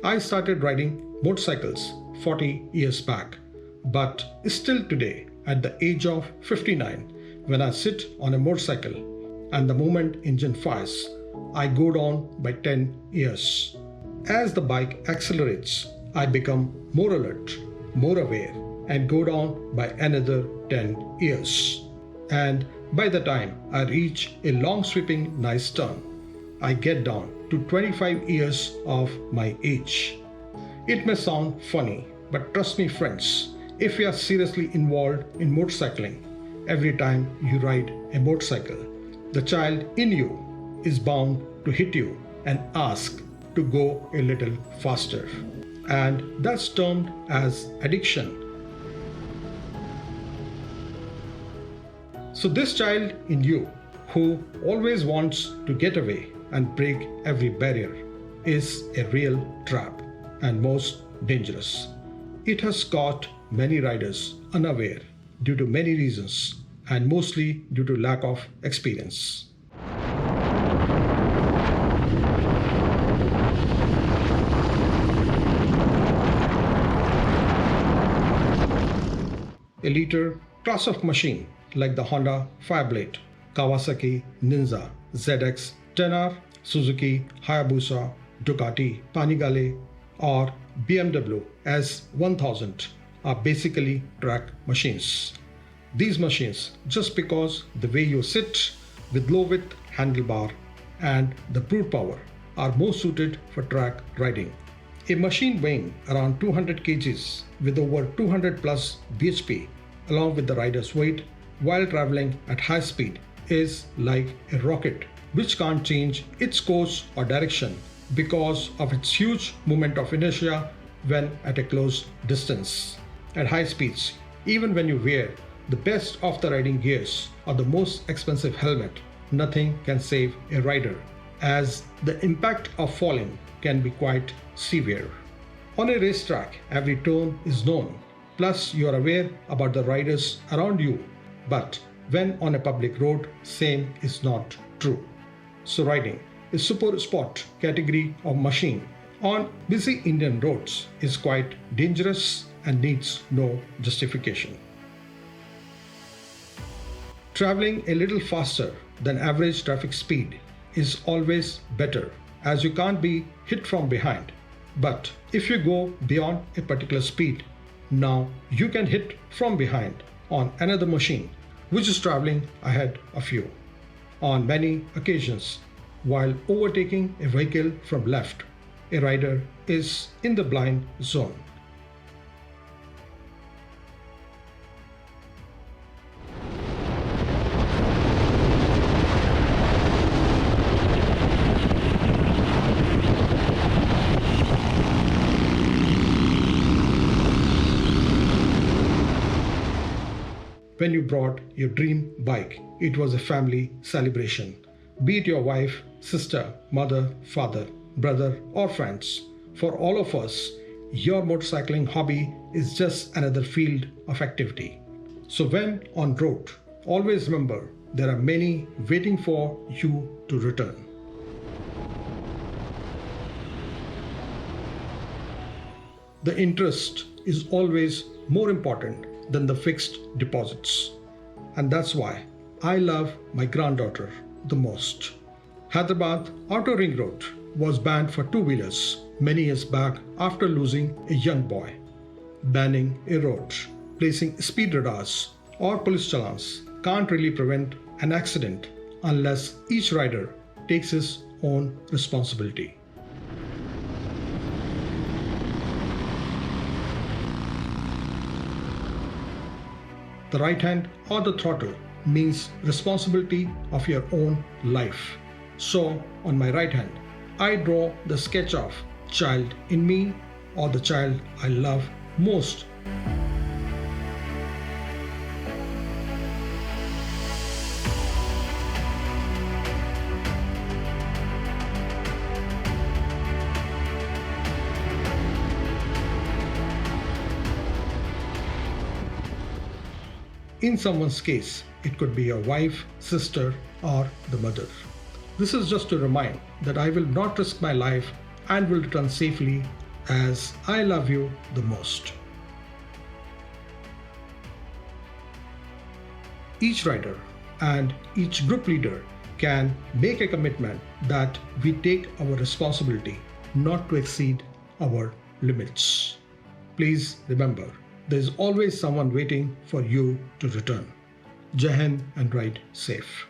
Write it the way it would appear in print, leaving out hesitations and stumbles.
I started riding motorcycles 40 years back, but still today, at the age of 59, when I sit on a motorcycle and the moment engine fires, I go down by 10 years. As the bike accelerates, I become more alert, more aware, and go down by another 10 years. And by the time I reach a long sweeping nice turn, I get down to 25 years of my age. It may sound funny, but trust me friends, if you are seriously involved in motorcycling, every time you ride a motorcycle, the child in you is bound to hit you and ask to go a little faster. And that's termed as addiction. So this child in you who always wants to get away and break every barrier is a real trap and most dangerous. It has caught many riders unaware due to many reasons and mostly due to lack of experience. A later class of machine like the Honda Fireblade, Kawasaki Ninja, ZX 10R, Suzuki Hayabusa, Ducati Panigale, or BMW S1000 are basically track machines. These machines, just because the way you sit with low width handlebar and the brute power, are more suited for track riding. A machine weighing around 200 kgs with over 200 plus bhp along with the rider's weight while traveling at high speed is like a rocket which can't change its course or direction because of its huge moment of inertia when at a close distance. At high speeds, even when you wear the best of the riding gears or the most expensive helmet, nothing can save a rider, as the impact of falling can be quite severe. On a racetrack, every turn is known, plus you are aware about the riders around you, but when on a public road, same is not true. So riding a super sport category of machine on busy Indian roads is quite dangerous and needs no justification. Traveling a little faster than average traffic speed is always better, as you can't be hit from behind. But if you go beyond a particular speed, now you can hit from behind on another machine which is traveling ahead of you. On many occasions, while overtaking a vehicle from left, a rider is in the blind zone. When you brought your dream bike, it was a family celebration. Be it your wife, sister, mother, father, brother, or friends. For all of us, your motorcycling hobby is just another field of activity. So when on road, always remember there are many waiting for you to return. The interest is always more important than the fixed deposits. And that's why I love my granddaughter the most. Hyderabad Outer Ring Road was banned for two-wheelers many years back after losing a young boy. Banning a road, placing speed radars or police challans can't really prevent an accident unless each rider takes his own responsibility. The right hand or the throttle means responsibility of your own life. So on my right hand, I draw the sketch of child in me or the child I love most. In someone's case, it could be your wife, sister, or the mother. This is just to remind that I will not risk my life and will return safely as I love you the most. Each rider and each group leader can make a commitment that we take our responsibility not to exceed our limits. Please remember, there is always someone waiting for you to return. Chauhan and ride safe.